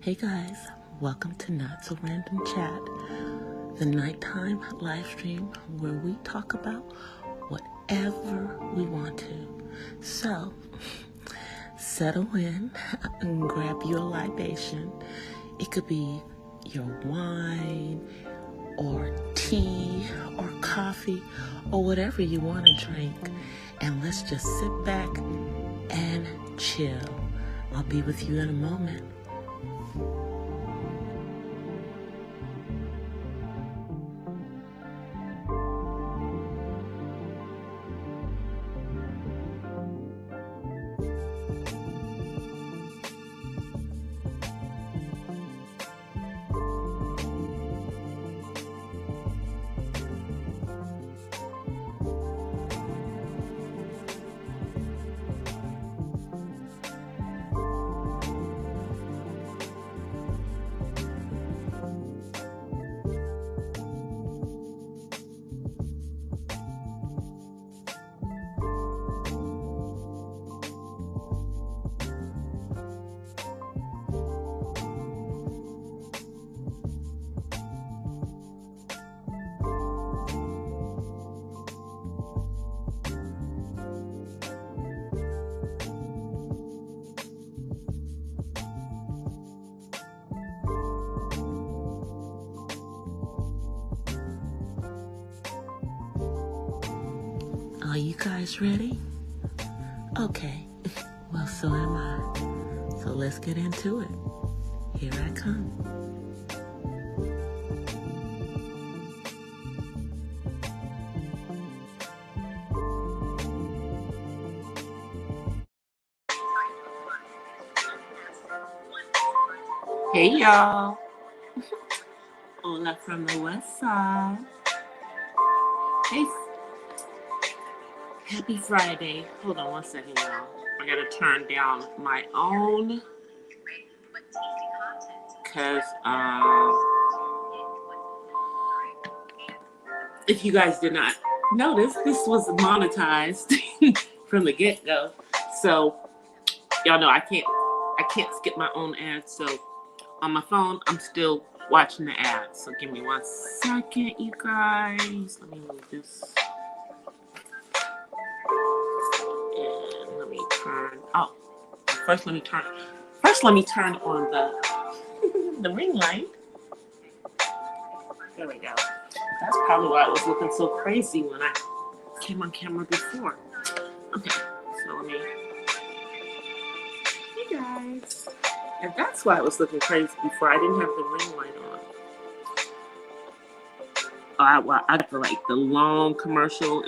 Hey guys, welcome to Not So Random Chat, the nighttime live stream where we talk about whatever we want to. So, settle in and grab your libation. It could be your wine or tea or coffee or whatever you want to drink. And let's just sit back and chill. I'll be with you in a moment. Are you guys ready? Okay, well, so am I. So let's get into it. Here I come. Hey y'all. Ola from the west side. Hey. Happy Friday. Hold on one second, y'all. I gotta turn down my own because if you guys did not notice, this was monetized from the get-go. So y'all know I can't skip my own ads. So on my phone, I'm still watching the ads. So give me 1 second, you guys. Let me move this. And let me turn. Oh, first let me turn on the ring light. There we go. That's probably why it was looking so crazy when I came on camera before. Okay, so let me. Hey guys. And that's why it was looking crazy before. I didn't have the ring light on. I got the long commercial.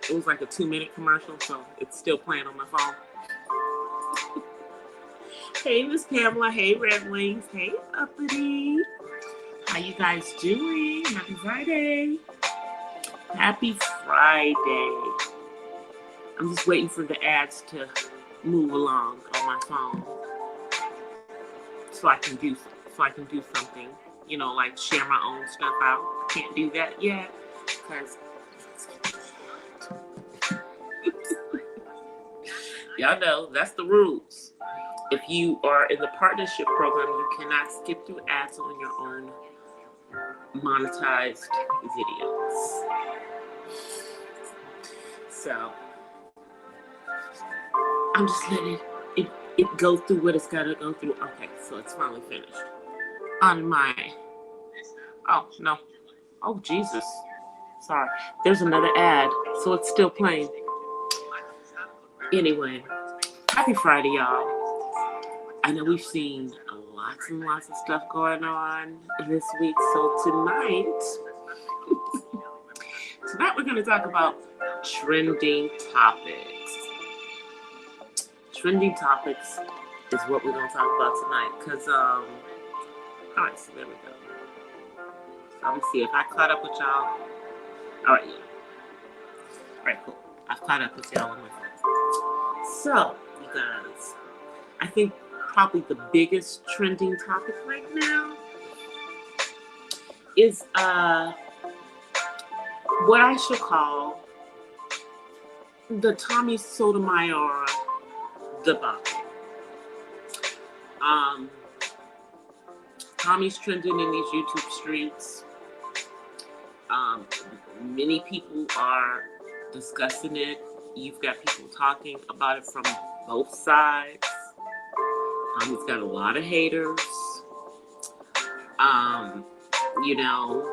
It was like a 2-minute commercial, so it's still playing on my phone. Hey, Miss Pamela. Hey, Red Wings. Hey, Uppity. How you guys doing? Happy Friday. Happy Friday. I'm just waiting for the ads to move along on my phone so I can do something, like share my own stuff out. Can't do that yet because y'all know that's the rules. If you are in the partnership program, you cannot skip through ads on your own monetized videos. So I'm just letting it go through what it's got to go through. Okay, so it's finally finished. On my, oh no, oh Jesus, sorry. There's another ad, so it's still playing. Anyway, happy Friday, y'all. I know we've seen lots and lots of stuff going on this week, so tonight we're going to talk about trending topics. trending topics is what we're going to talk about tonight. Because, all right, so there we go. So let me see if I caught up with y'all. All right, yeah. All right, cool. I've caught up with y'all on my phone. So, you guys, I think probably the biggest trending topic right now is what I should call the Tommy Sotomayor debacle. Tommy's trending in these YouTube streets. Many people are discussing it. You've got people talking about it from both sides. Tommy's got a lot of haters. You know,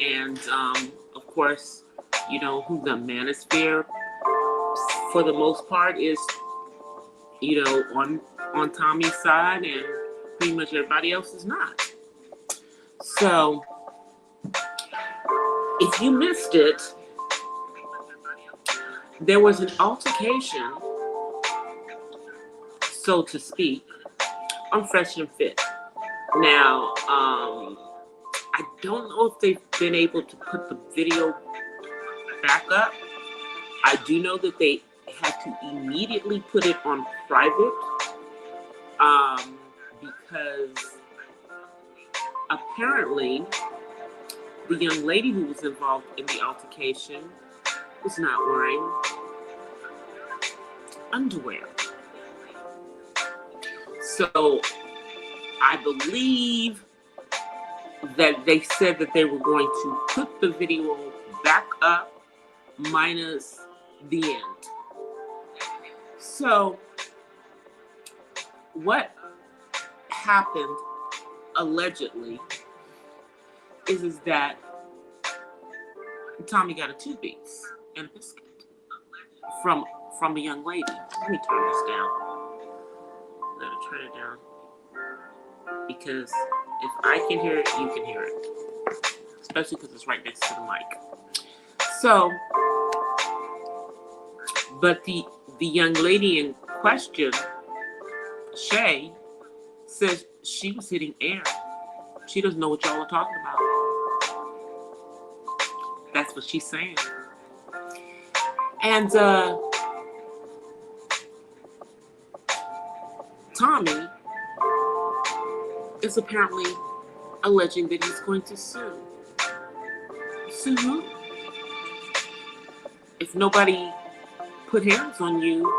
and of course, you know, who the manosphere for the most part is, you know, on Tommy's side, and pretty much everybody else is not. So if you missed it, there was an altercation, so to speak, on Fresh and Fit. Now, I don't know if they've been able to put the video back up. I do know that they had to immediately put it on private, because apparently the young lady who was involved in the altercation was not wearing underwear. So I believe that they said that they were going to put the video back up minus the end. So what happened allegedly is that Tommy got a 2 beats and a biscuit from a young lady. Let me turn this down. Let me turn it down, because if I can hear it, you can hear it, especially because it's right next to the mic. So, but the young lady in question, Shay, says she was hitting air. She doesn't know what y'all are talking about. That's what she's saying. And Tommy is apparently alleging that he's going to sue. Sue who? If nobody put hands on you,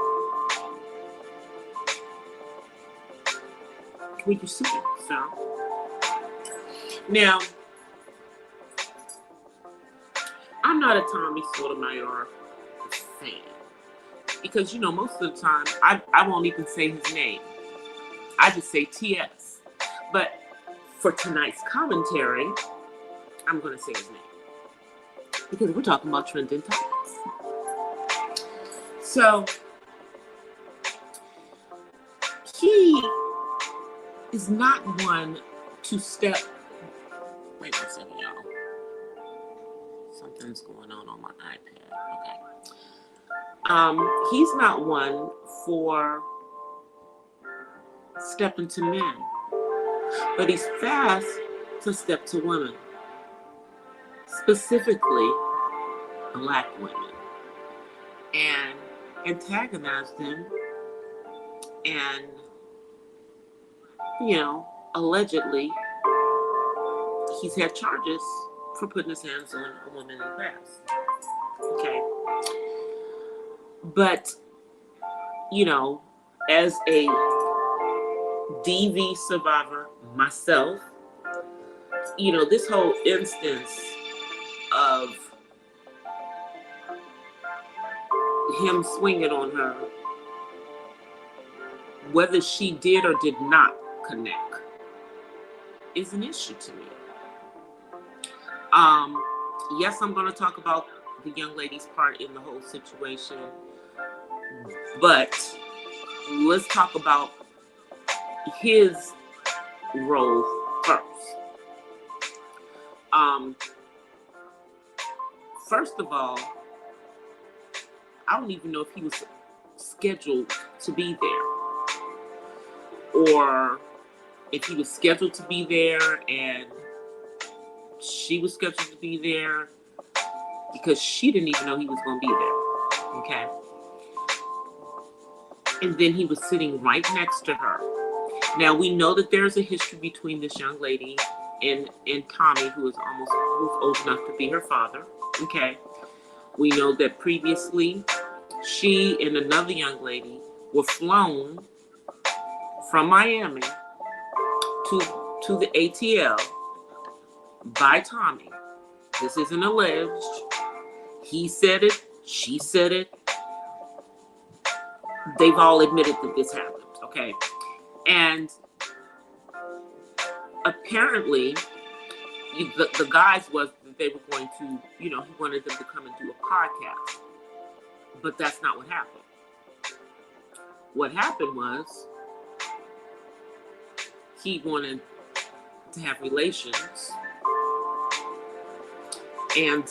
will you sue? So now, I'm not a Tommy Sotomayor fan, because, you know, most of the time I won't even say his name. I just say TS. But for tonight's commentary, I'm going to say his name, because we're talking about trending topics. So he is not one to step. Wait a second, y'all. Something's going on my iPad. Okay. He's not one for stepping to men, but he's fast to step to women, specifically Black women, and antagonize them, and, you know, allegedly he's had charges for putting his hands on a woman in the past. Okay. But, you know, as a DV survivor myself, you know, this whole instance of him swinging on her, whether she did or did not connect, is an issue to me. Yes, I'm going to talk about the young lady's part in the whole situation, but let's talk about his role first. First of all, I don't even know if he was scheduled to be there, or if he was scheduled to be there and she was scheduled to be there because she didn't even know he was going to be there. Okay. And then he was sitting right next to her. Now we know that there's a history between this young lady and Tommy, who's old enough to be her father. Okay. We know that previously she and another young lady were flown from Miami to the ATL by Tommy. This isn't alleged. He said it. She said it. They've all admitted that this happened. Okay. And apparently, the guys was that they were going to, he wanted them to come and do a podcast. But that's not what happened. What happened was he wanted to have relations. And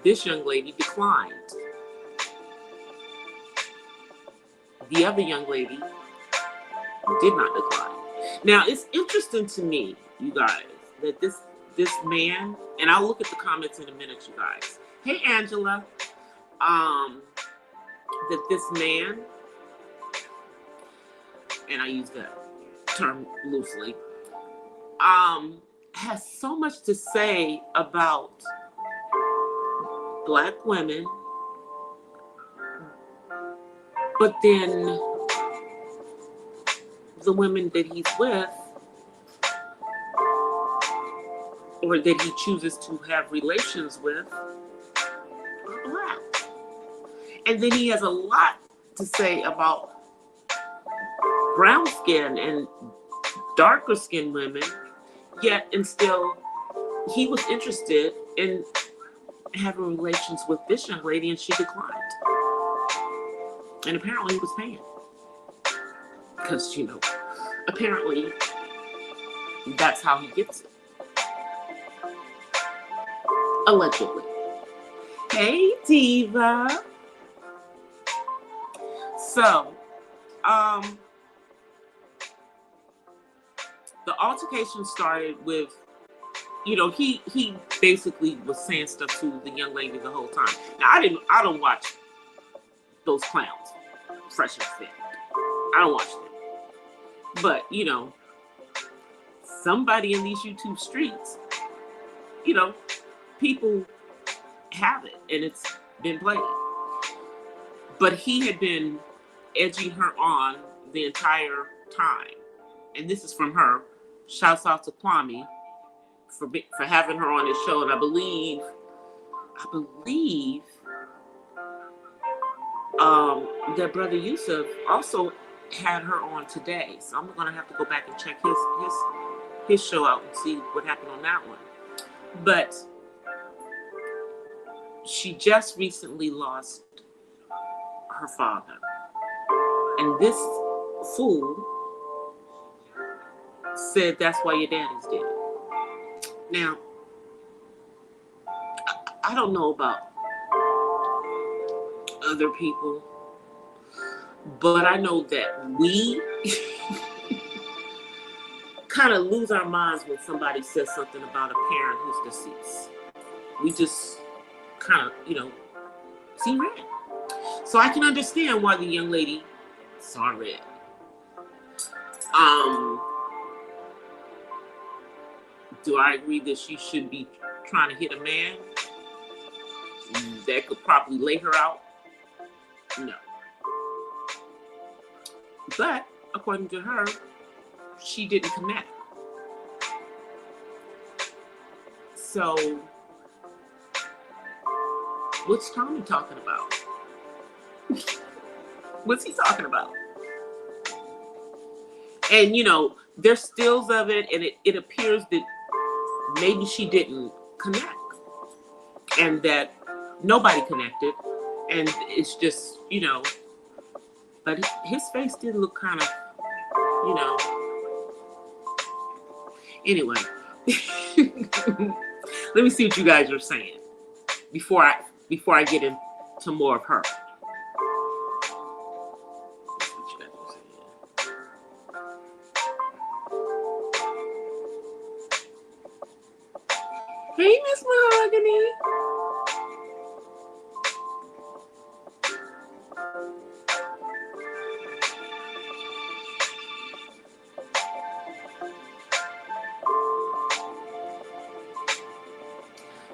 this young lady declined. The other young lady did not decline. Now, it's interesting to me, you guys, that this man, and I'll look at the comments in a minute, you guys. Hey, Angela. That this man, and I use that term loosely, has so much to say about Black women, but then the women that he's with, or that he chooses to have relations with, are Black. And then he has a lot to say about brown skin and darker skinned women, yet and still he was interested in having relations with this young lady and she declined. And apparently he was paying. Because, apparently that's how he gets it. Allegedly. Hey, Diva. So, the altercation started with, he basically was saying stuff to the young lady the whole time. Now, I don't watch those clowns, Fresh and Fit. I don't watch them. But, somebody in these YouTube streets, people have it and it's been played. But he had been edging her on the entire time. And this is from her. Shouts out to Kwame for having her on his show. And I believe that Brother Yusuf also had her on today. So I'm going to have to go back and check his show out and see what happened on that one. But she just recently lost her father. And this fool said that's why your daddy's dead. Now, I don't know about other people, but I know that we kind of lose our minds when somebody says something about a parent who's deceased. We just kind of, see red. So I can understand why the young lady saw red. Do I agree that she should be trying to hit a man that could probably lay her out? No. But according to her, she didn't connect. So what's Tommy talking about? What's he talking about? And there's stills of it, and it appears that maybe she didn't connect, and that nobody connected, and it's just but his face did look kind of anyway. Let me see what you guys are saying before I get into more of her. That's what I'm saying. Hey, Miss Mahogany.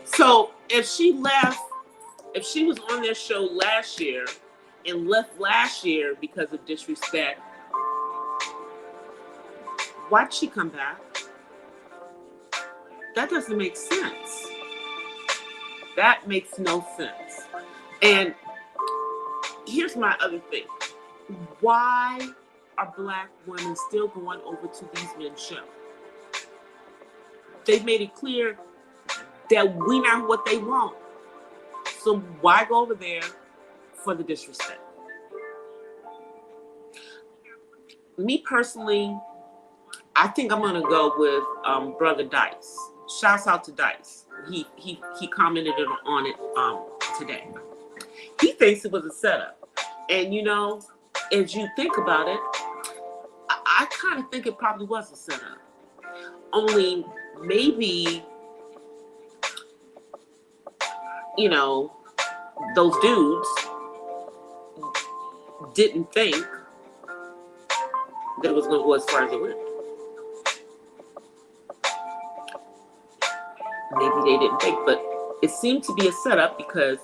So if she was on their show last year and left last year because of disrespect, why'd she come back? That doesn't make sense. That makes no sense. And here's my other thing. Why are Black women still going over to these men's shows? They've made it clear that we not what they want. So why go over there for the disrespect? Me personally, I think I'm gonna go with Brother Dice. Shouts out to Dice. He commented on it today. He thinks it was a setup, and you know, as you think about it, I kind of think it probably was a setup. Only maybe, you know, those dudes didn't think that it was going to go as far as it went. Maybe they didn't think, but it seemed to be a setup because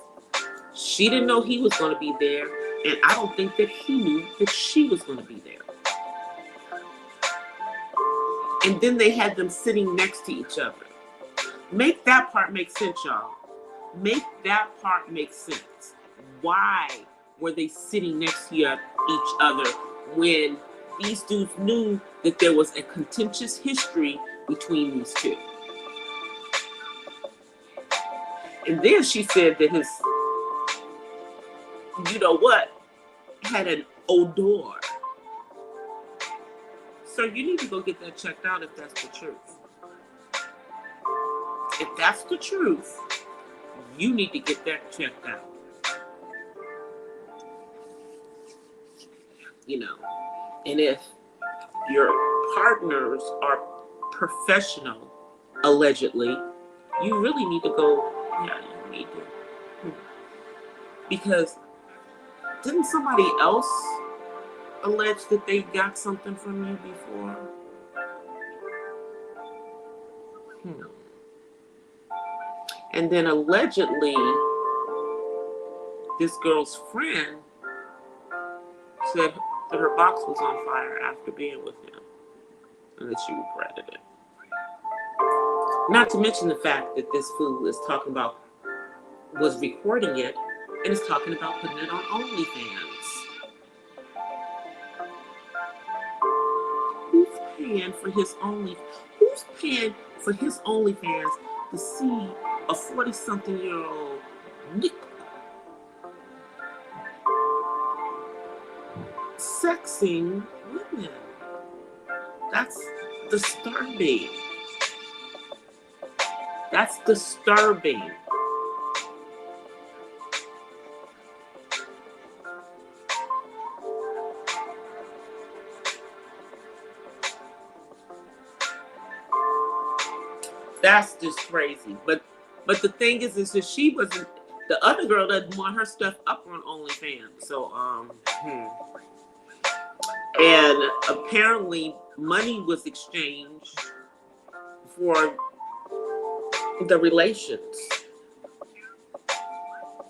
she didn't know he was going to be there, and I don't think that he knew that she was going to be there. And then they had them sitting next to each other. Make that part make sense, y'all. Make that part make sense. Why were they sitting next to each other when these dudes knew that there was a contentious history between these two? And then she said that his, you know what, had an odor. So you need to go get that checked out if that's the truth. If that's the truth, you need to get that checked out. You know, and if your partners are professional, allegedly, you really need to go, yeah, you need to. Because didn't somebody else allege that they got something from you before? And then allegedly, this girl's friend said that her box was on fire after being with him, and that she regretted it. Not to mention the fact that this fool is talking about, was recording it, and is talking about putting it on OnlyFans. Who's paying for his OnlyFans to see a 40-something-year-old nigga sexing women? That's disturbing. That's disturbing. That's just crazy. But the thing is that she wasn't. The other girl doesn't want her stuff up on OnlyFans. So and apparently money was exchanged for the relations.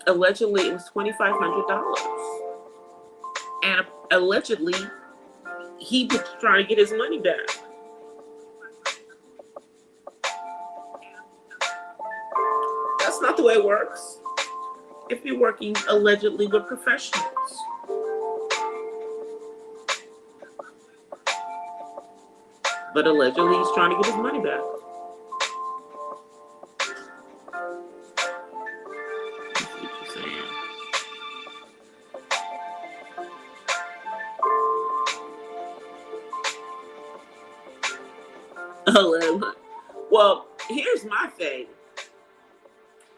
Allegedly, it was $2,500, and allegedly he was trying to get his money back. That's not the way it works if you're working allegedly with professionals. But allegedly he's trying to get his money back. That's what you're saying. Well, here's my thing.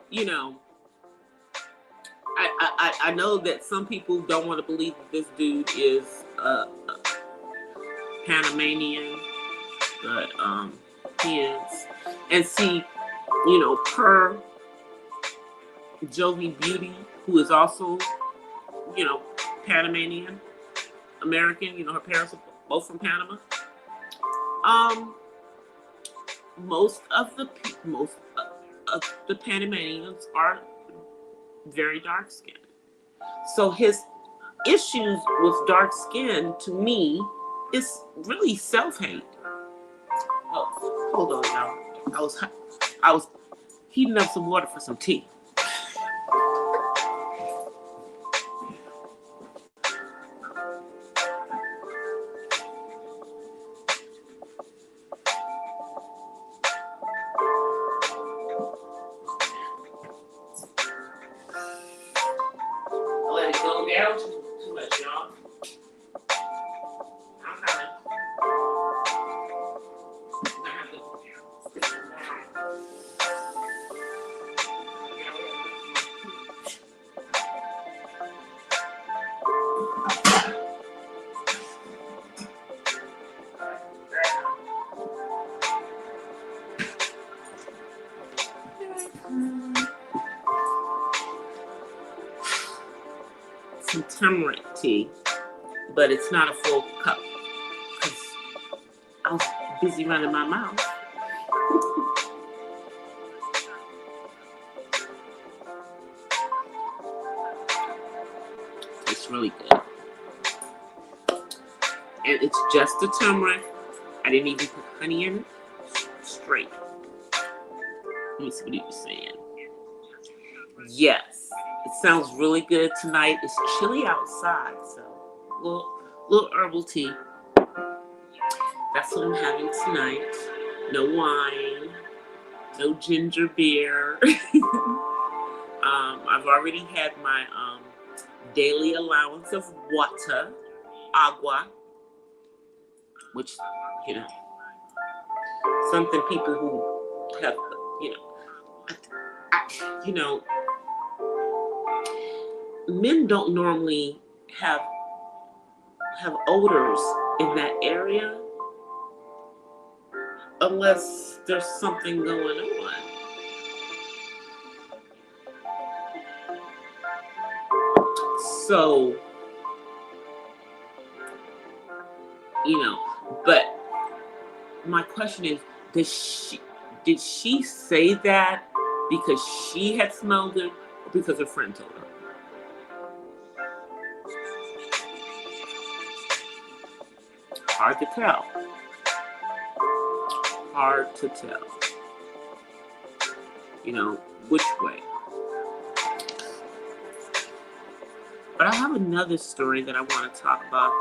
You know, I know that some people don't want to believe that this dude is a Panamanian, but he is. And see, you know, per Jovi Beauty, who is also, you know, Panamanian American, you know, her parents are both from Panama. Most of the Panamanians are very dark skinned. So his issues with dark skin, to me, is really self-hate. Oh, hold on, y'all. I was heating up some water for some tea. Let it go down too much, y'all. I'm coming. Some turmeric tea, but it's not a full cup because I was busy running my mouth. It's really good. And it's just the turmeric. I didn't even put honey in it. Straight. Let me see what he was saying. Yes, it sounds really good tonight. It's chilly outside, so little herbal tea. That's what I'm having tonight. No wine, no ginger beer. I've already had my daily allowance of water, agua, which, you know, something people who have, you know, men don't normally have odors in that area unless there's something going on. So, you know, but my question is, did she say that because she had smelled it or because her friend told her? Hard to tell. Hard to tell. You know, which way. But I have another story that I want to talk about.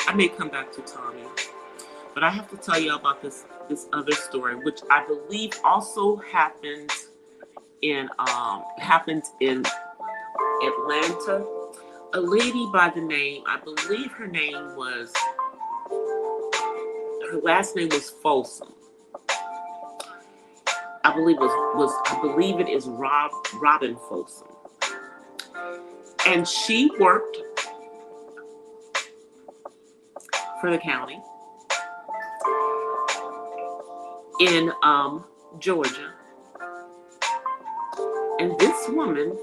I may come back to Tommy. But I have to tell you about this other story, which I believe also happened in Atlanta. A lady by the name, I believe her last name was Folsom. I believe it is Robin Folsom. And she worked for the county in Georgia. And this woman,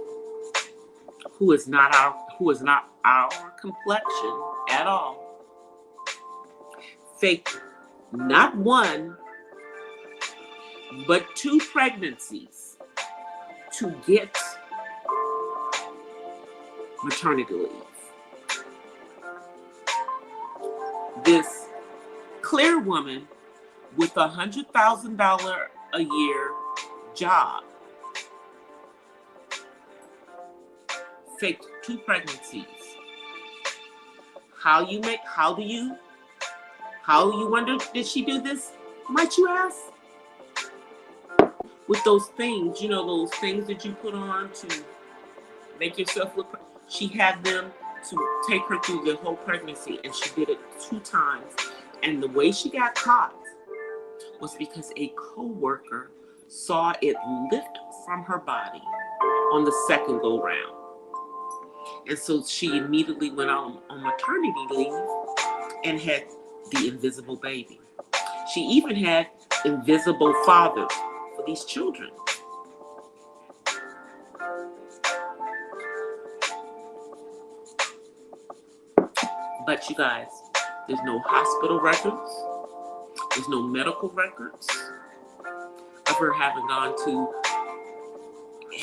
who is not our complexion at all, faked not one, but 2 pregnancies to get maternity leave. This clear woman with $100,000 a year job faked 2 pregnancies. How you wonder did she do this, might you ask? With those things, you know, those things that you put on to make yourself look. She had them to take her through the whole pregnancy, and she did it 2 times. And the way she got caught was because a co-worker saw it lift from her body on the second go round. And so she immediately went on maternity leave and had the invisible baby. She even had invisible fathers for these children. But you guys, there's no hospital records. There's no medical records of her having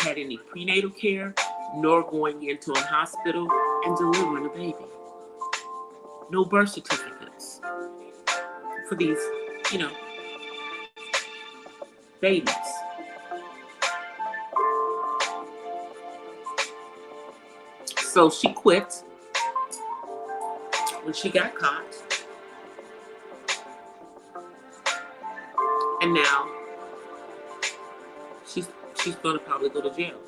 had any prenatal care, nor going into a hospital and delivering a baby. No birth certificates for these, babies. So she quit when she got caught. And now she's going to probably go to jail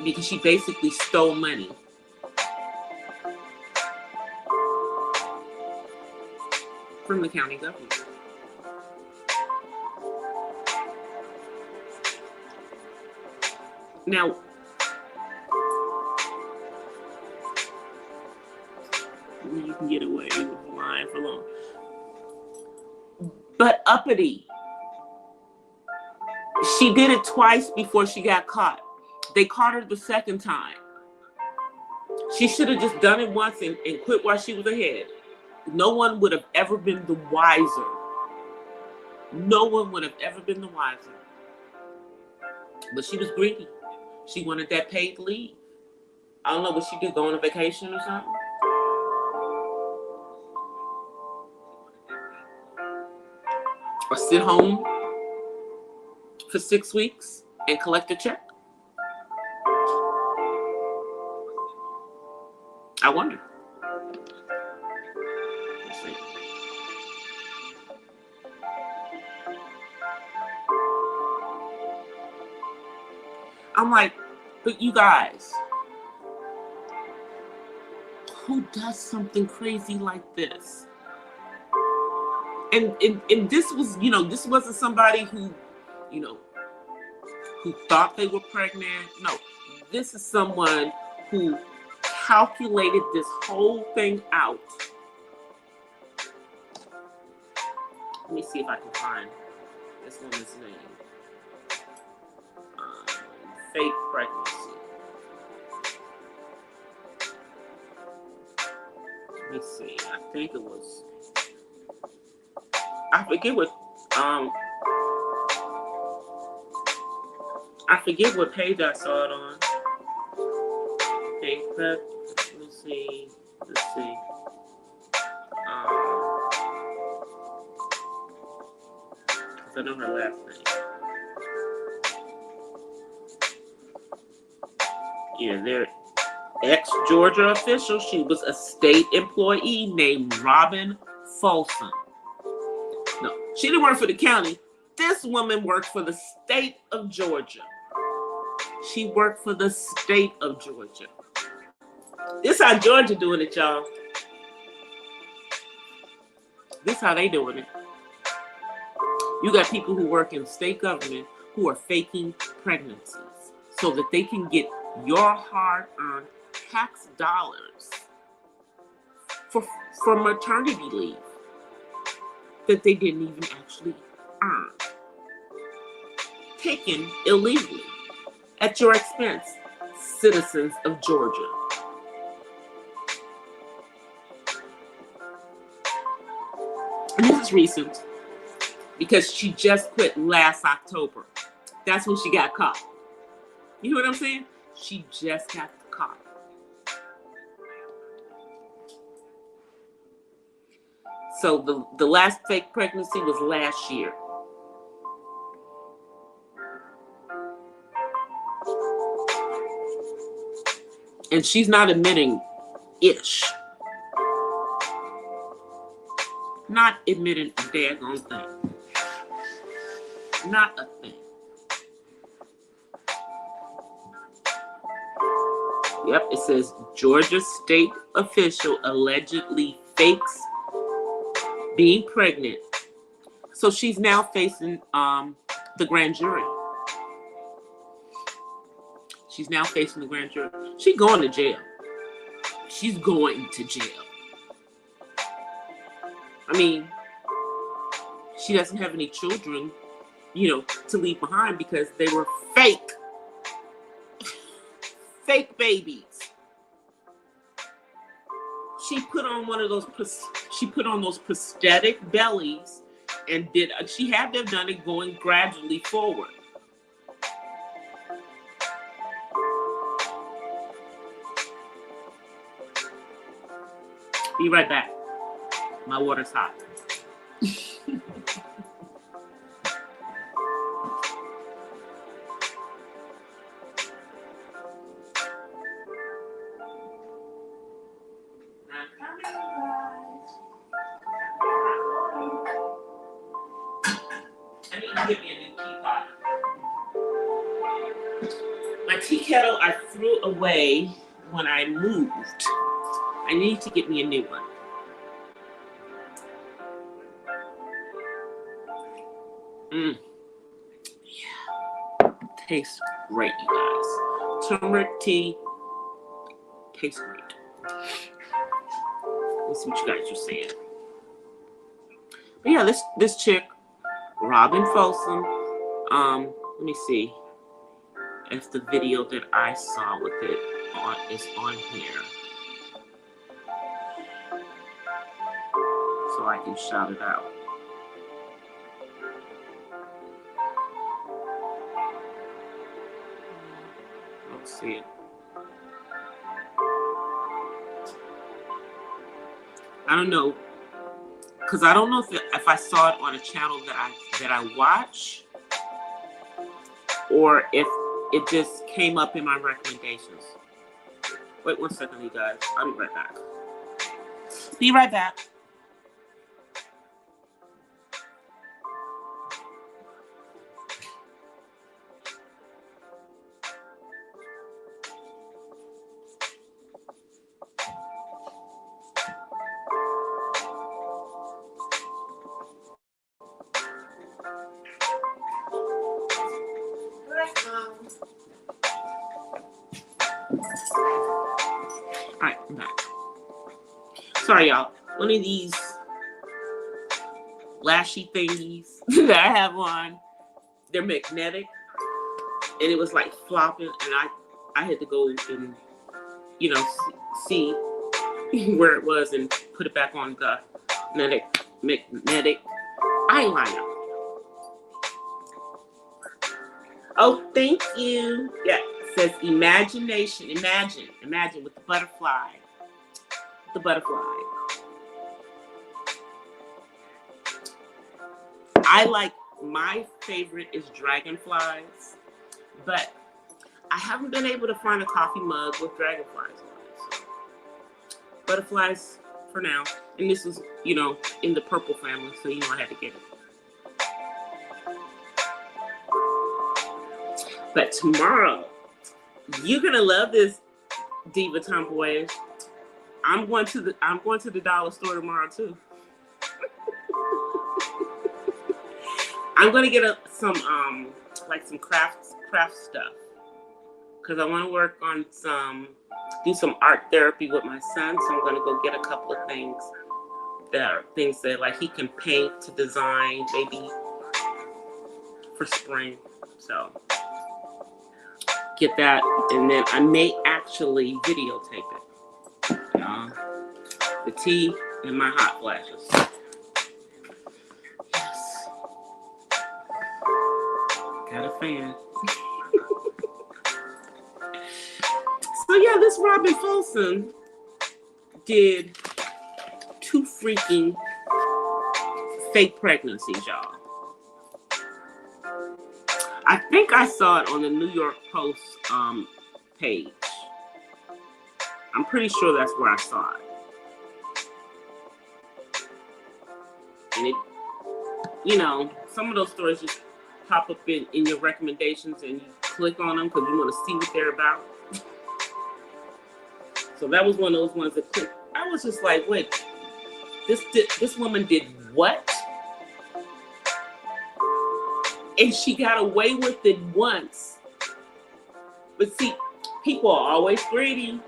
because she basically stole money from the county government. Now, you can get away with lying for long. But uppity, she did it twice before she got caught. They caught her the second time. She should have just done it once and quit while she was ahead. No one would have ever been the wiser. No one would have ever been the wiser. But she was greedy. She wanted that paid leave. I don't know what she did, go on a vacation or something. Or sit home for 6 weeks and collect a check. I wonder. Let's see. I'm like, but you guys, who does something crazy like this? And this was, this wasn't somebody who thought they were pregnant. No, this is someone who calculated this whole thing out. Let me see if I can find this woman's name. Fake pregnancy. Let me see. I think it was. I forget what page I saw it on. Fake prep. Let's see. Because I know her last name. Yeah, they're ex-Georgia official. She was a state employee named Robin Folsom. No, she didn't work for the county. This woman worked for the state of Georgia. She worked for the state of Georgia. This how Georgia doing it, y'all. This how they doing it. You got people who work in state government who are faking pregnancies so that they can get your hard-earned tax dollars for maternity leave that they didn't even actually earn. Taken illegally at your expense, citizens of Georgia. And this is recent because she just quit last October. That's when she got caught. You know what I'm saying? She just got caught. So the last fake pregnancy was last year. And she's not admitting ish. Not admitting a daggone thing. Not a thing. Yep, it says Georgia state official allegedly fakes being pregnant. So she's now facing the grand jury. She's now facing the grand jury. She's going to jail. She's going to jail. I mean, she doesn't have any children, you know, to leave behind because they were fake. Fake babies. She put on those prosthetic bellies and she had to have done it going gradually forward. Be right back. My water's hot. I need to get me a new teapot. My tea kettle I threw away when I moved. I need to get me a new one. Yeah. Tastes great, you guys. Turmeric tea tastes great. Let's see what you guys are saying. But yeah, this chick, Robin Folsom, let me see if the video that I saw with it is on here. So I can shout it out. Let's see it. I don't know, because I don't know if I saw it on a channel that I watch, or if it just came up in my recommendations. Wait 1 second, you guys. I'll be right back. Be right back. Alright, I'm back. Sorry, y'all. One of these lashy thingies that I have on, they're magnetic, and it was like flopping, and I had to go and, you know, see where it was and put it back on the magnetic eyeliner. Oh, thank you. Yeah, it says imagination. Imagine with the butterfly. The butterfly. My favorite is dragonflies, but I haven't been able to find a coffee mug with dragonflies on it. So butterflies for now. And this is, you know, in the purple family, so you know I had to get it. But tomorrow, you're gonna love this, Diva Tomboyish. I'm going to the dollar store tomorrow too. I'm gonna get some craft stuff, because I want to work on do some art therapy with my son. So I'm gonna go get a couple of things that like he can paint to design, maybe for spring. So get that, and then I may actually videotape it. The tea and my hot flashes. Yes. Got a fan. So yeah, this Robin Folsom did 2 freaking fake pregnancies, y'all. I think I saw it on the New York Post page. I'm pretty sure that's where I saw it. And it, you know, some of those stories just pop up in your recommendations, and you click on them because you want to see what they're about. So that was one of those ones that clicked. I was just like, wait, this woman did what? And she got away with it once. But see, people are always greedy.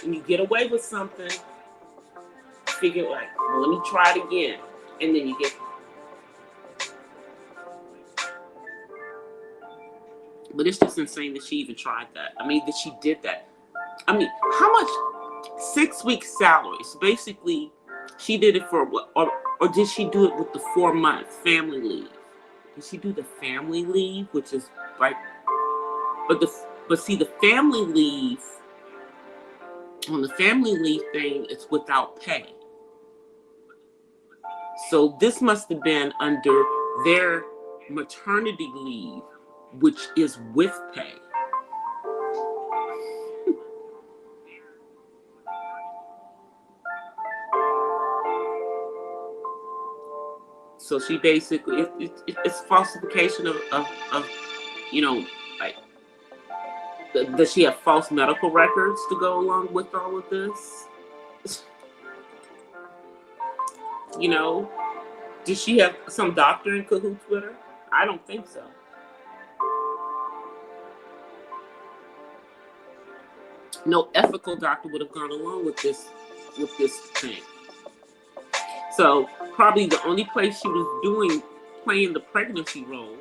When you get away with something, you figure like, well, let me try it again. And then you get caught. But it's just insane that she even tried that. I mean, that she did that. I mean, how much? 6 weeks salary. So basically, she did it for what? Or did she do it with the 4 months family leave? Did she do the family leave, which is like, but see, the family leave, on the family leave thing, it's without pay. So this must have been under their maternity leave, which is with pay. So she basically, it's falsification of, you know, like, does she have false medical records to go along with all of this? You know, did she have some doctor in cahoots with her? I don't think so. No ethical doctor would have gone along with this thing. So probably the only place she was playing the pregnancy role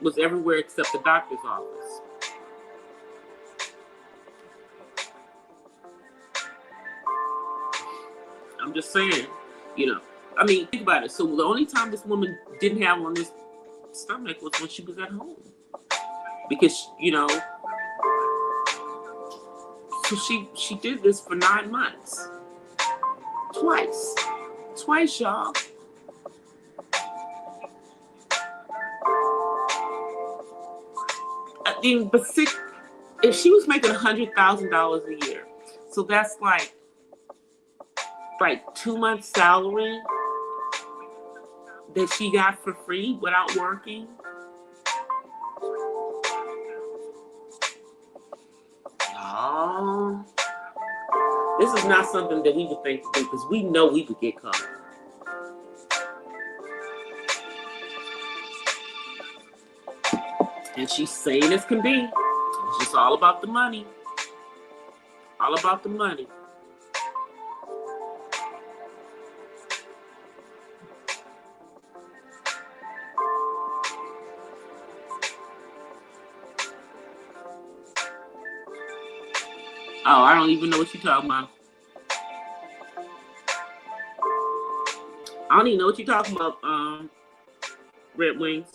was everywhere except the doctor's office. I'm just saying, you know. I mean, think about it. So the only time this woman didn't have on this stomach was when she was at home. Because, you know, so she did this for 9 months. Twice, y'all. I mean, but if she was making $100,000 a year, so that's like 2 months' salary that she got for free without working. Oh, this is not something that we would think to do because we know we would get caught. And she's sane as can be. It's just all about the money. All about the money. Oh, I don't even know what you're talking about. I don't even know what you're talking about, Red Wings.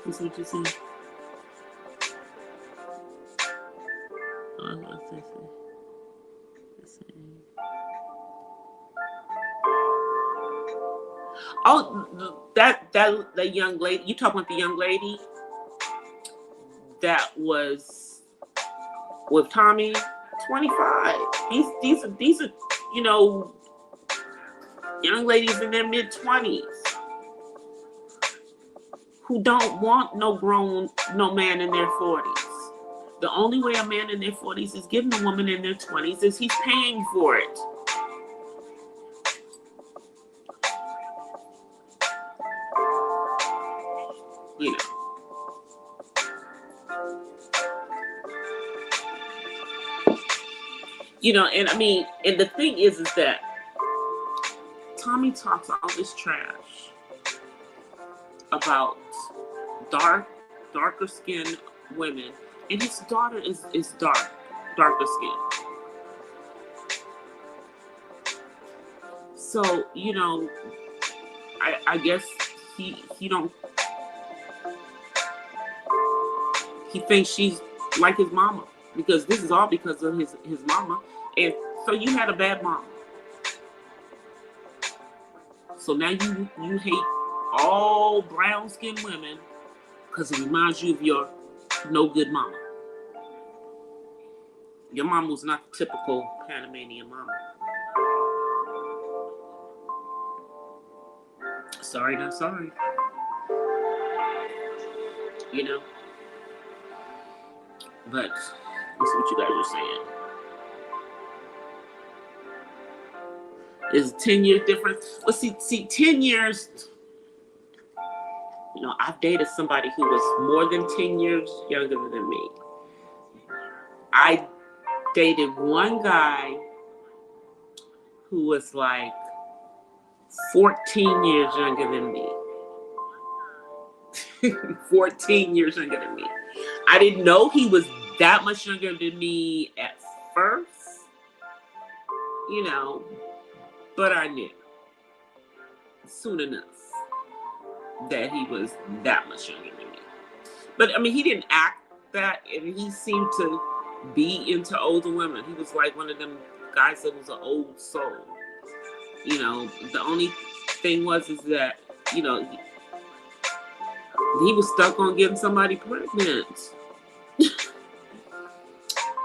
This is what you see. Oh, that young lady. You talking about the young lady that was with Tommy? 25. These are, you know, young ladies in their mid-20s who don't want no man in their 40s. The only way a man in their 40s is giving a woman in their 20s is he's paying for it. You know. You know, and I mean, and the thing is that Tommy talks all this trash about darker skinned women, and his daughter is darker skinned. So, you know, I guess he thinks she's like his mama, because this is all because of his mama. And so you had a bad mama. So now you hate all brown skinned women because it reminds you of your no good mama. Your mama was not the typical Panamanian mama. Sorry, not sorry. You know? But this is what you guys are saying. Is 10 years difference? Well, see, 10 years. You know, I've dated somebody who was more than 10 years younger than me. I dated one guy who was like 14 years younger than me. 14 years younger than me. I didn't know he was that much younger than me at first, you know, but I knew soon enough that he was that much younger than me. But I mean, he didn't act that, and he seemed to be into older women. He was like one of them guys that was an old soul. You know, the only thing is that, you know, he was stuck on getting somebody pregnant.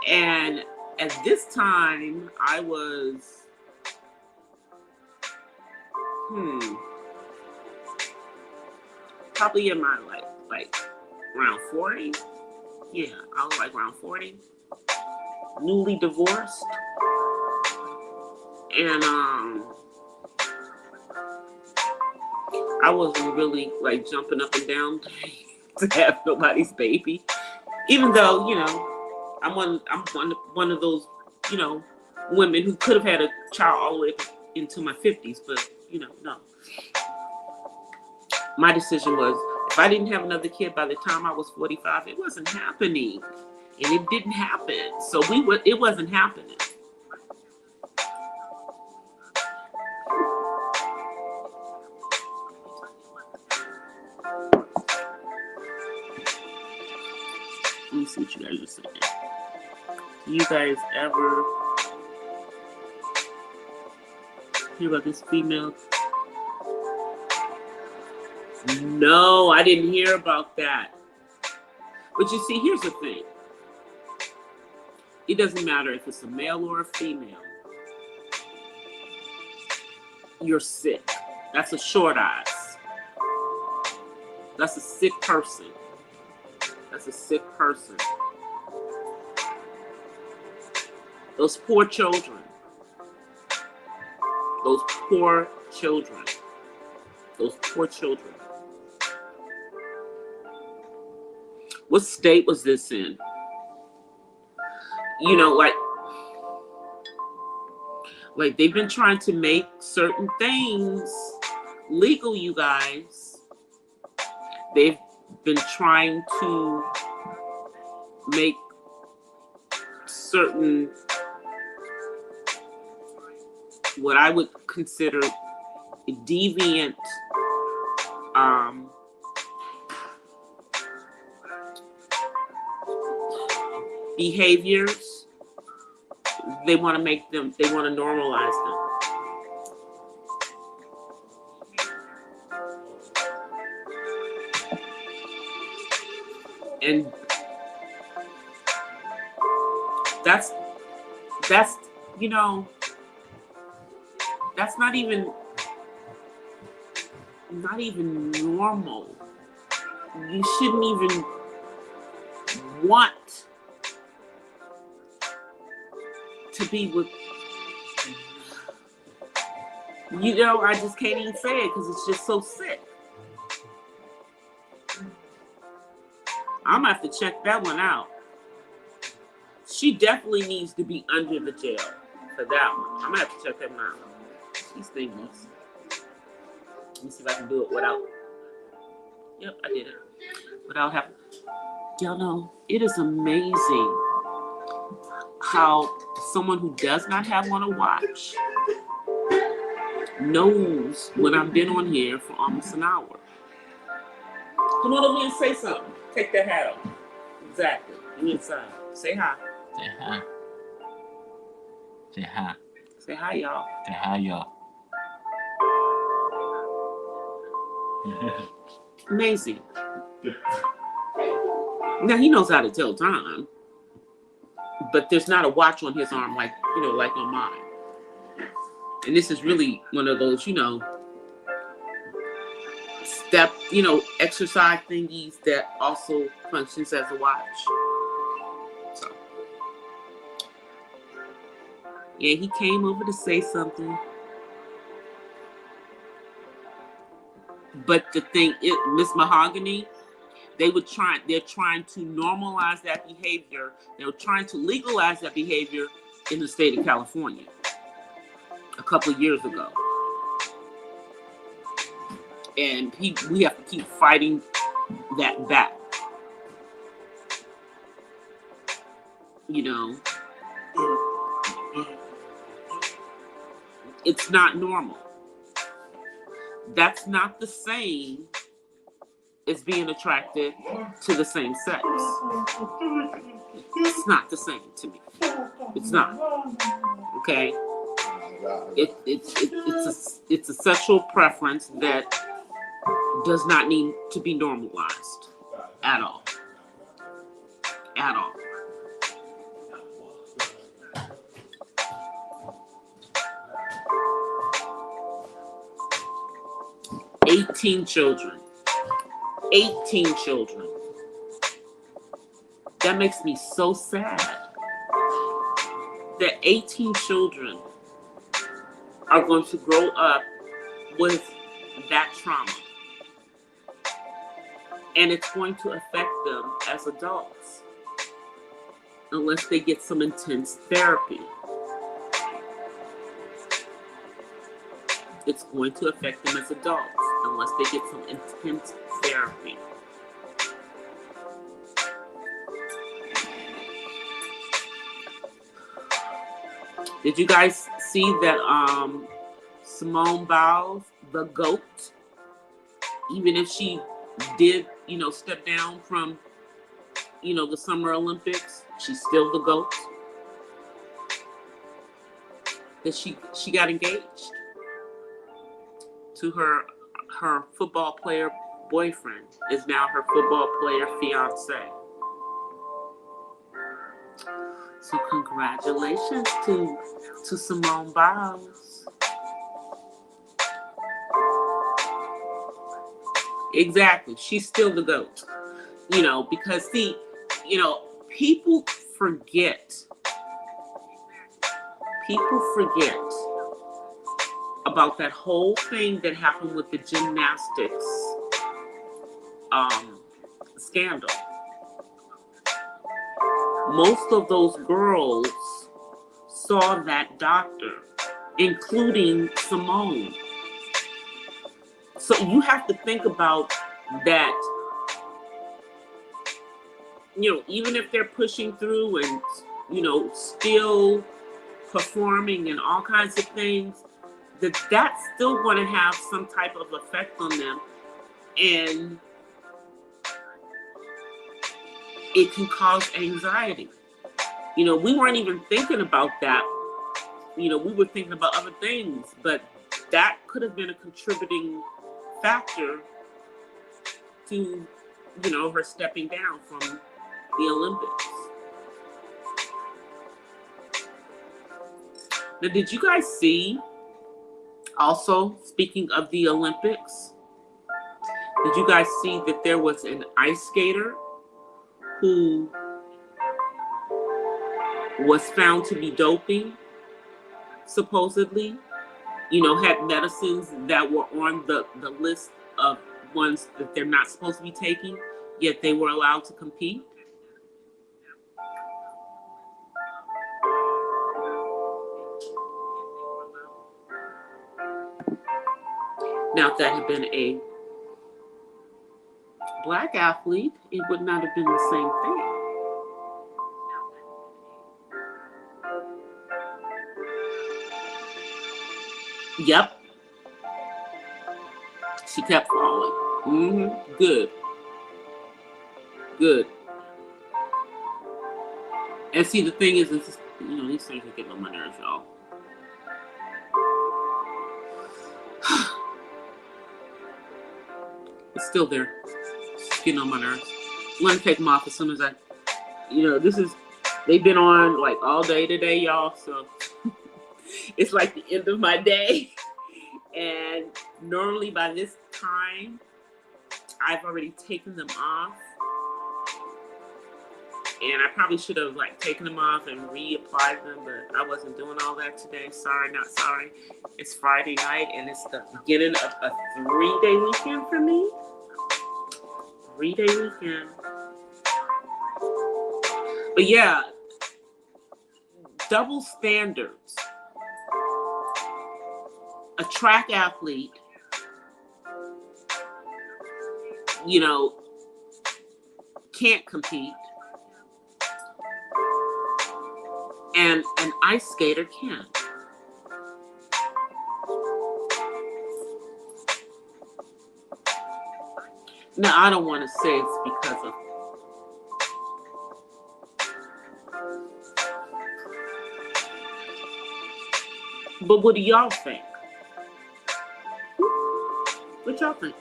And at this time, I was, probably in my like around 40. Yeah, I was like around 40. Newly divorced. And I wasn't really like jumping up and down to have nobody's baby. Even though, you know, I'm one of those, you know, women who could have had a child all the way up into my 50s, but you know, no. My decision was, if I didn't have another kid by the time I was 45, it wasn't happening, and it didn't happen. So it wasn't happening. Let me see what you guys are saying. Do you guys ever hear about this female? No, I didn't hear about that. But you see, here's the thing. It doesn't matter if it's a male or a female. You're sick. That's a short eyes. That's a sick person. That's a sick person. Those poor children. Those poor children. Those poor children. What state was this in? You know, like they've been trying to make certain things legal, you guys. They've been trying to make certain, what I would consider deviant behaviors. They want to make them, they want to normalize them. And that's, you know, that's not even normal. You shouldn't even want to be with, you know, I just can't even say it because it's just so sick. I'm gonna have to check that one out. She definitely needs to be under the jail for that one. I'm gonna have to check that one out. These thingies. Let me see if I can do it without. Yep, I did it. Without having. Y'all know, it is amazing how someone who does not have one to watch knows when I've been on here for almost an hour. Come on over here and say something. Take that hat off. Exactly. You inside. Say hi. Say hi. Say hi. Say hi, y'all. Say hi, y'all. Amazing. Now he knows how to tell time, but there's not a watch on his arm like, you know, like on mine. And this is really one of those, you know, step, you know, exercise thingies that also functions as a watch. So, yeah, he came over to say something. But the thing is, Miss Mahogany, they're trying to normalize that behavior. They were trying to legalize that behavior in the state of California a couple of years ago. And we have to keep fighting that back. You know, it's not normal. That's not the same as being attracted to the same sex. It's not the same to me. It's not. Okay? It's a sexual preference that does not need to be normalized at all. At all. $18 children. 18 children. That makes me so sad. That 18 children are going to grow up with that trauma. And it's going to affect them as adults unless they get some intense therapy. It's going to affect them as adults unless they get some intense therapy. Did you guys see that Simone Biles, the GOAT, even if she did, step down from, the Summer Olympics, she's still the GOAT? That she got engaged to her football player boyfriend, is now her football player fiance. So congratulations to Simone Biles. Exactly. She's still the GOAT. Because people forget about that whole thing that happened with the gymnastics scandal. Most of those girls saw that doctor, including Simone. So you have to think about that, even if they're pushing through and, still performing and all kinds of things, that's still going to have some type of effect on them. And it can cause anxiety. We weren't even thinking about that. We were thinking about other things, but that could have been a contributing factor to, her stepping down from the Olympics. Now, did you guys see, also, speaking of the Olympics, did you guys see that there was an ice skater who was found to be doping, supposedly, had medicines that were on the list of ones that they're not supposed to be taking, yet they were allowed to compete? Now, if that had been a Black athlete, it would not have been the same thing. Yep. She kept falling. Good. And see, the thing is, these things are getting on my nerves, y'all. It's still there. It's getting on my nerves. I'm going to take them off as soon as they've been on like all day today, y'all. So it's like the end of my day. And normally by this time, I've already taken them off. And I probably should have like taken them off and reapplied them, but I wasn't doing all that today. Sorry, not sorry. It's Friday night and it's the beginning of a 3-day weekend for me. 3-day weekend. But yeah, double standards. A track athlete, you know, can't compete. And an ice skater can. Now, I don't want to say it's because of but what do y'all think? What y'all think?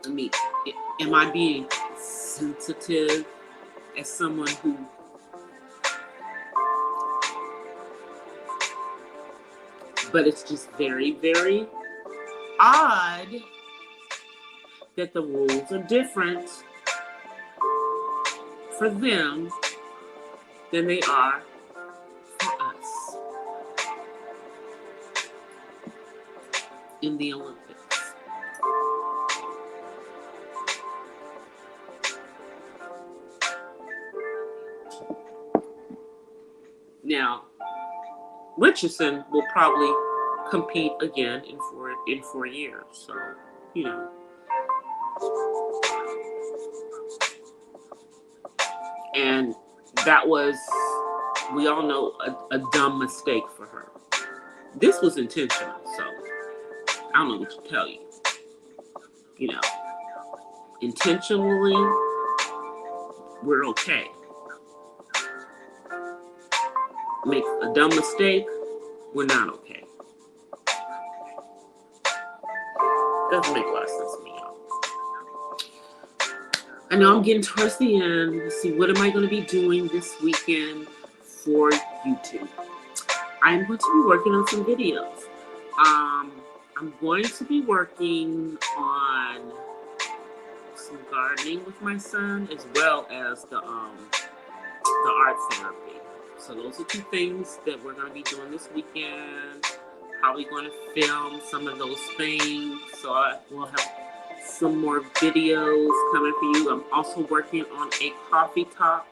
I mean, am I being sensitive as someone who but it's just very, very odd that the rules are different for them than they are for us in the Olympics. Now, Richardson will probably compete again in 4 years. So, you know. And that was, we all know, a dumb mistake for her. This was intentional, so I don't know what to tell you. You know, intentionally, we're okay. Make a dumb mistake, we're not okay. Doesn't make a lot of sense to me, y'all. I know I'm getting towards the end. Let's see, what am I going to be doing this weekend for YouTube? I'm going to be working on some videos. I'm going to be working on some gardening with my son, as well as the art therapy. So those are 2 things that we're going to be doing this weekend. Probably going to film some of those things. So I will have some more videos coming for you. I'm also working on a coffee talk.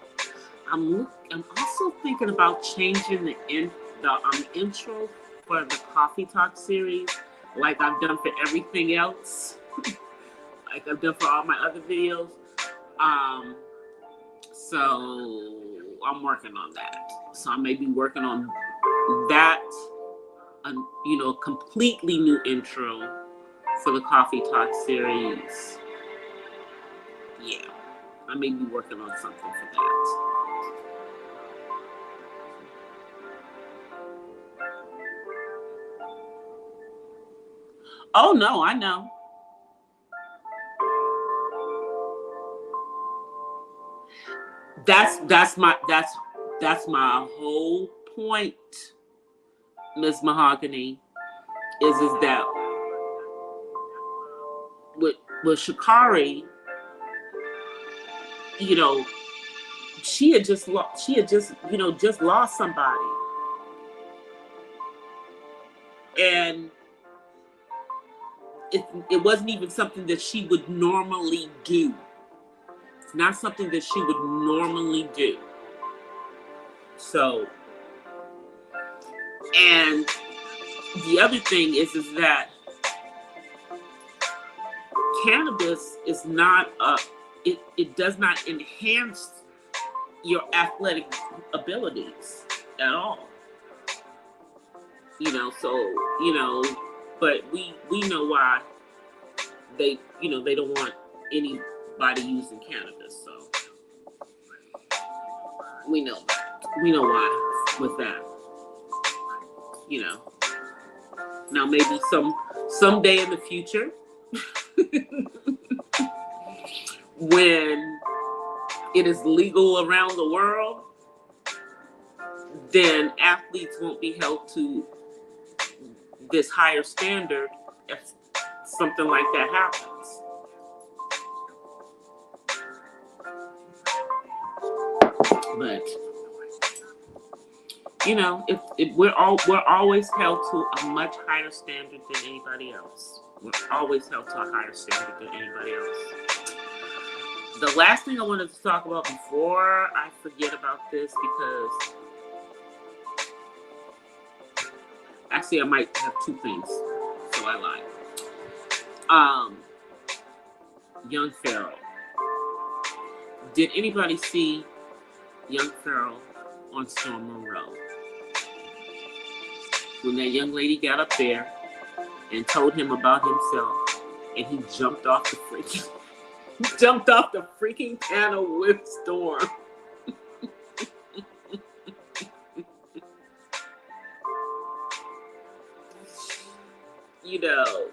I'm also thinking about changing the intro for the coffee talk series, like I've done for everything else, like I've done for all my other videos. So I'm working on that. So I may be working on that, you know, completely new intro for the Coffee Talk series. Yeah, I may be working on something for that. Oh no, I know. That's my whole point, Ms. Mahogany, is that with Sha'Carri, you know, she had just lost somebody, and it wasn't even something that she would normally do. It's not something that she would normally do. So, and the other thing is that cannabis is not it does not enhance your athletic abilities at all. You know, so, you know, but we know why they don't want anybody using cannabis. So we know why with that. You know. Now maybe someday in the future when it is legal around the world, then athletes won't be held to this higher standard if something like that happens. But you know, we're always held to a much higher standard than anybody else. We're always held to a higher standard than anybody else. The last thing I wanted to talk about before I forget about this, because actually I might have two things, so I lied. Young Pharaoh. Did anybody see Young Pharaoh on Storm Monroe? When that young lady got up there and told him about himself, and he jumped off the freaking panel with Storm. You know,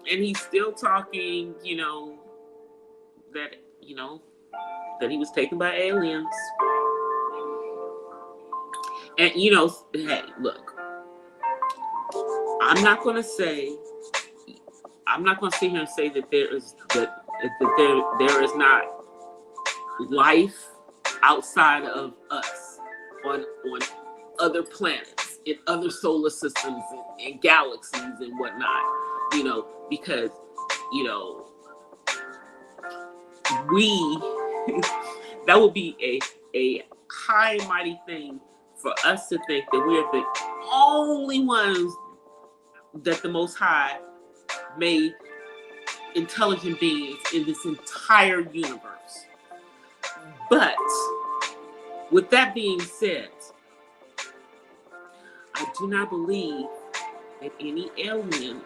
and he's still talking, you know, that he was taken by aliens. And you know, hey, look, I'm not gonna sit here and say that there is not life outside of us on other planets, in other solar systems and galaxies and whatnot, you know, because, you know, that would be a high and mighty thing for us to think that we're the only ones that the Most High made intelligent beings in this entire universe. But with that being said, I do not believe that any aliens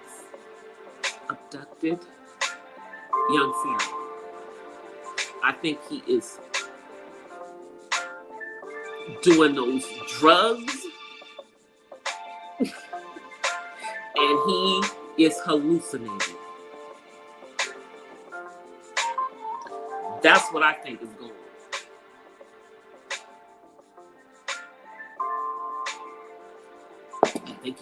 abducted young Pharaoh. I think he is doing those drugs and he is hallucinating. That's what I think is going on. I think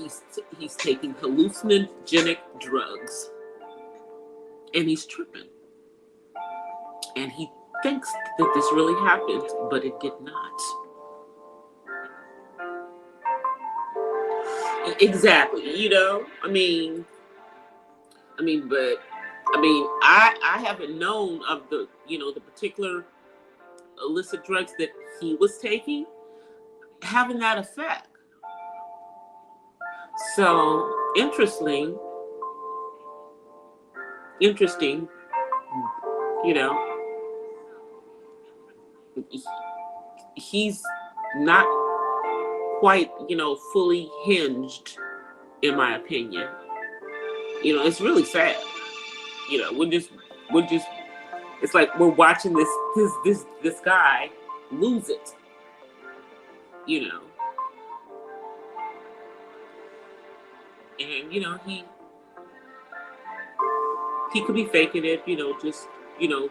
he's taking hallucinogenic drugs and he's tripping. And he thinks that this really happened, but it did not. Exactly, you know, I haven't known of the, you know, the particular illicit drugs that he was taking having that effect. So interesting, you know, he's not quite, you know, fully hinged, in my opinion. You know, it's really sad. You know, we're just, it's like we're watching this guy lose it. You know. And, you know, he could be faking it, you know, just, you know,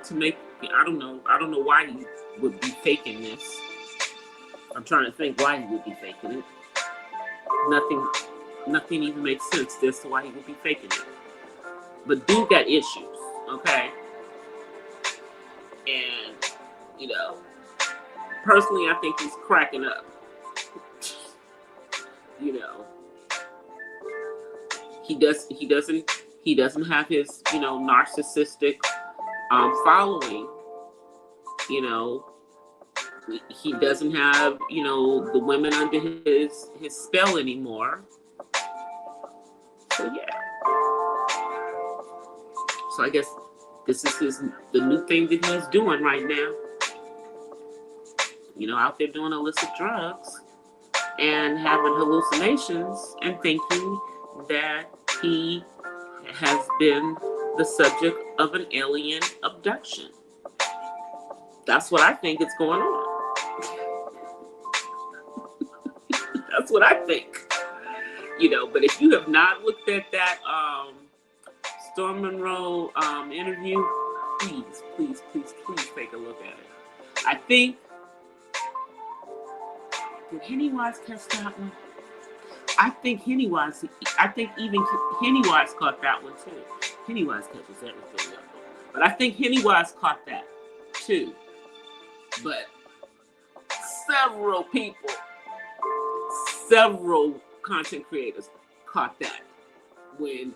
to make, I don't know why he would be faking this. I'm trying to think why he would be faking it. Nothing even makes sense as to why he would be faking it. But dude got issues, okay? And, you know, personally, I think he's cracking up. You know, he doesn't have his, you know, narcissistic following. You know, he doesn't have, you know, the women under his spell anymore. So yeah. So I guess this is the new thing that he's doing right now. You know, out there doing illicit drugs and having hallucinations and thinking that he has been the subject of an alien abduction. That's what I think is going on. That's what I think. You know, but if you have not looked at that Storm Monroe interview, please take a look at it. I think, did Pennywise catch that one? I think even Pennywise caught that one too. Pennywise catches everything up. But I think Pennywise caught that too. But several people, several content creators caught that when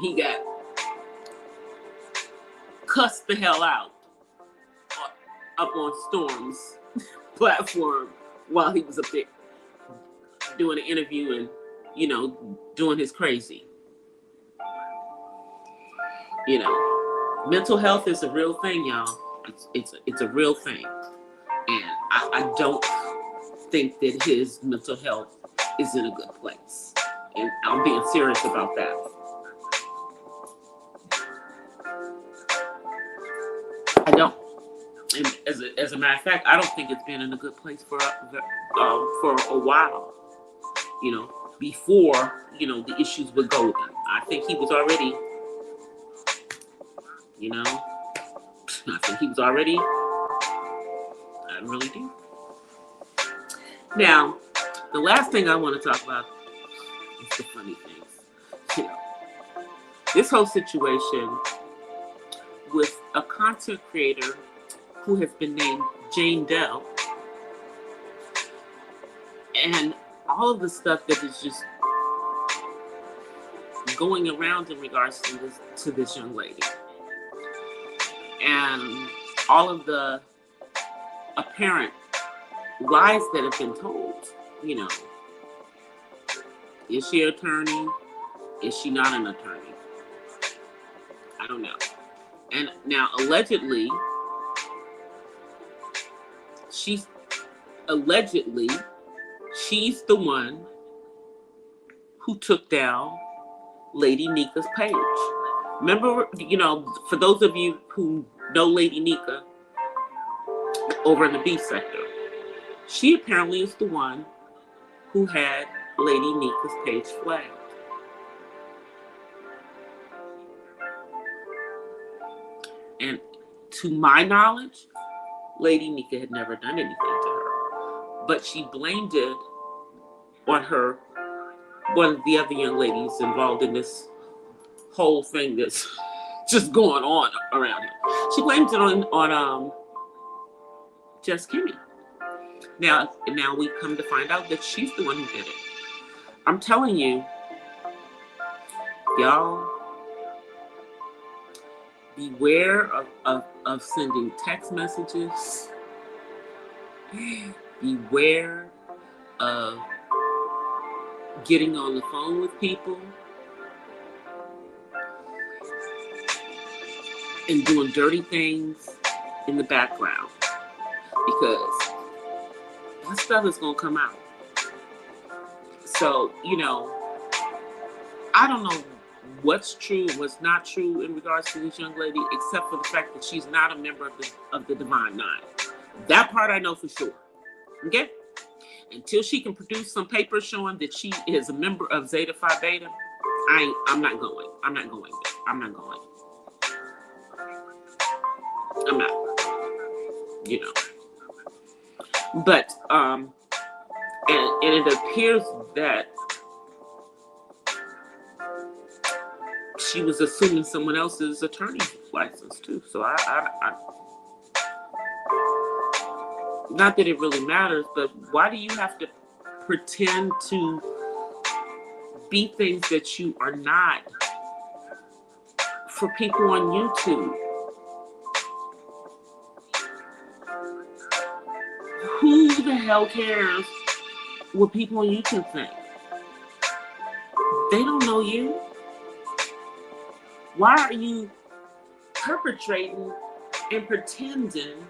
he got cussed the hell out up on Storm's platform while he was up there doing an interview and, you know, doing his crazy. You know, mental health is a real thing, y'all. It's a real thing. And I don't think that his mental health is in a good place. And I'm being serious about that. I don't. And as a matter of fact, I don't think it's been in a good place for a while. You know, before, you know, the issues with Golden. I think he was already, you know, I think he was already, I really do. Now, the last thing I want to talk about is the funny things. You know, this whole situation with a content creator who has been named Jane Doe, and all of the stuff that is just going around in regards to this young lady, and all of the apparent lies that have been told. You know, is she an attorney? Is she not an attorney? I don't know. And now allegedly she's the one who took down Lady Nika's page. Remember, you know, for those of you who know Lady Nika over in the B sector, she apparently is the one who had Lady Nika's page flagged. And to my knowledge, Lady Nika had never done anything to her. But she blamed it on her, one of the other young ladies involved in this whole thing that's just going on around here. She blamed it on Just Kimmy. Now we come to find out that she's the one who did it. I'm telling you, y'all, beware of sending text messages. Beware of getting on the phone with people and doing dirty things in the background, because that stuff is going to come out. So, you know, I don't know what's true and what's not true in regards to this young lady, except for the fact that she's not a member of the Divine Nine. That part I know for sure. Okay? Until she can produce some papers showing that she is a member of Zeta Phi Beta, I'm not going. I'm not going. You know. But and it appears that she was assuming someone else's attorney's license too. So I not that it really matters, but why do you have to pretend to be things that you are not for people on YouTube? Who the hell cares what people on YouTube think? They don't know you. Why are you perpetrating and pretending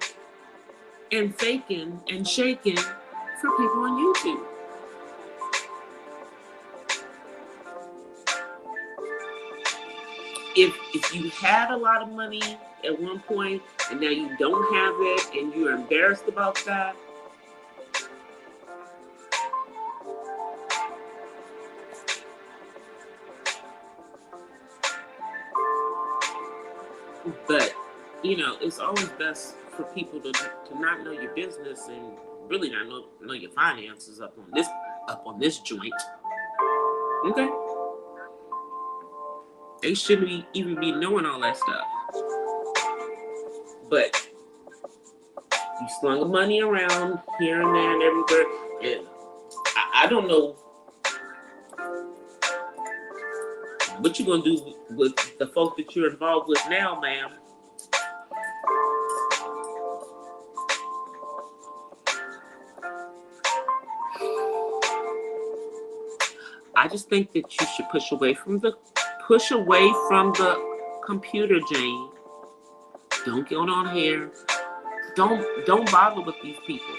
and faking and shaking for people on YouTube? If you had a lot of money at one point and now you don't have it and you're embarrassed about that, but you know, it's always best for people to not know your business and really not know your finances up on this joint. Okay? They shouldn't even be knowing all that stuff. But You slung money around here and there and everywhere. And I don't know what you're going to do with the folk that you're involved with now, ma'am. I just think that you should push away from the computer, Jane. Don't get on here. Don't bother with these people.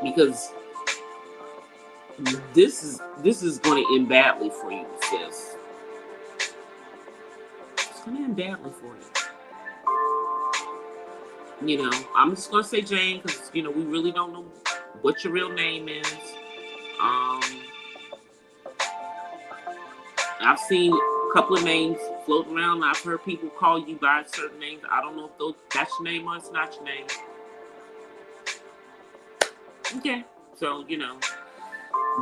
Because this is going to end badly for you, sis. It's going to end badly for you. You know, I'm just going to say Jane because, you know, we really don't know what your real name is. I've seen a couple of names float around. I've heard people call you by certain names. I don't know if that's your name or it's not your name. Okay, so, you know.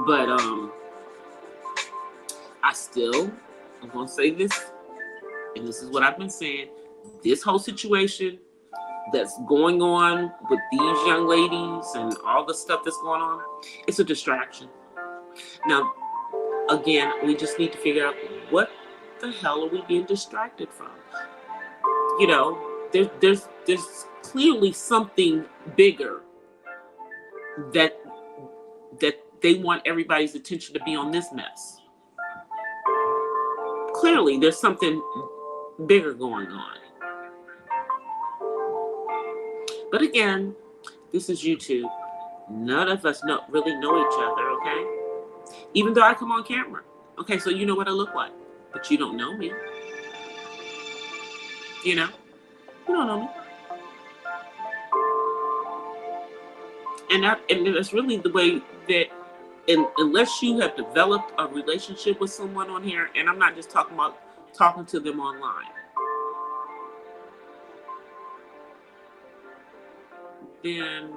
But I'm going to say this, and this is what I've been saying. This whole situation that's going on with these young ladies and all the stuff that's going on, it's a distraction. Now, again, we just need to figure out what the hell are we being distracted from? You know, there's clearly something bigger that they want everybody's attention to be on this mess. Clearly, there's something bigger going on. But again, this is YouTube. None of us really know each other, okay? Even though I come on camera. Okay, so you know what I look like, but you don't know me. You know? You don't know me. And that's really the way that, unless you have developed a relationship with someone on here, and I'm not just talking about talking to them online, then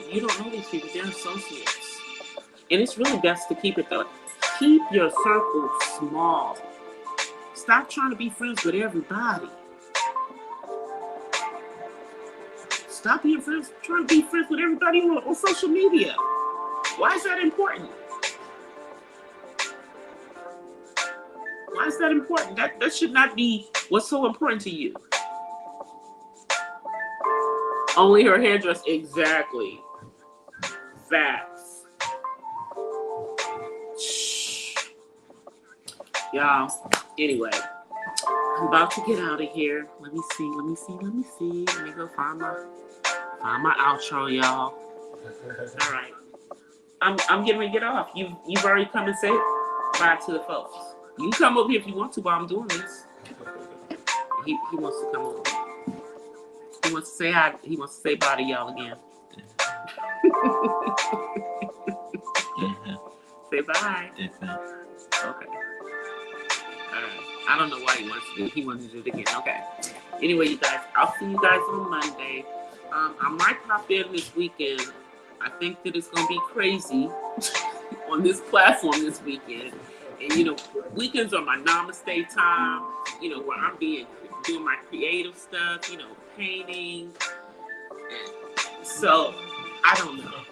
you don't know these people. They're associates. And it's really best to keep it though. Keep your circle small. Stop trying to be friends with everybody. Stop being friends, trying to be friends with everybody on social media. Why is that important? Why is that important? That should not be what's so important to you. Only her hairdresser. Exactly. Facts. Shh. Y'all. Anyway, I'm about to get out of here. Let me see. Let me go find my outro, y'all. All right. I'm getting ready to get off. You've already come and said bye to the folks. You can come over here if you want to while I'm doing this. He wants to come over. He wants to say hi. He wants to say bye to y'all again. Say bye. Okay. I don't know why he wants to do it. He wants to do it again. Okay. Anyway, you guys, I'll see you guys on Monday. I might pop in this weekend. I think that it's going to be crazy on this platform this weekend. And, you know, weekends are my namaste time, you know, where I'm doing my creative stuff, you know, painting. So, I don't know.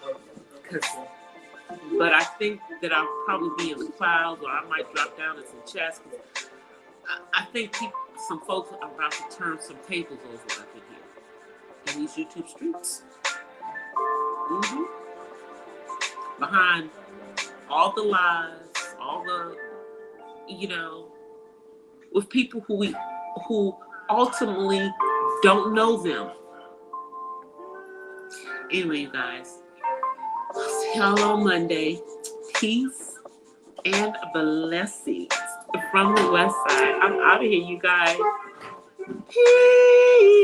But I think that I'll probably be in the clouds, or I might drop down in some chats. I think some folks are about to turn some tables over up in here, in these YouTube streets. Mm-hmm. Behind all the lies, all the, you know, with people who ultimately don't know them. Anyway, you guys, I'll see y'all on Monday. Peace and blessings from the West Side. I'm out of here, you guys. Peace.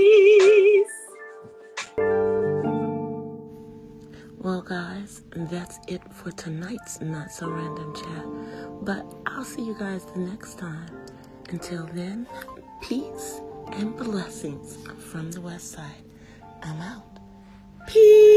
Well, guys, that's it for tonight's Not So Random Chat. But I'll see you guys the next time. Until then, peace and blessings from the West Side. I'm out. Peace.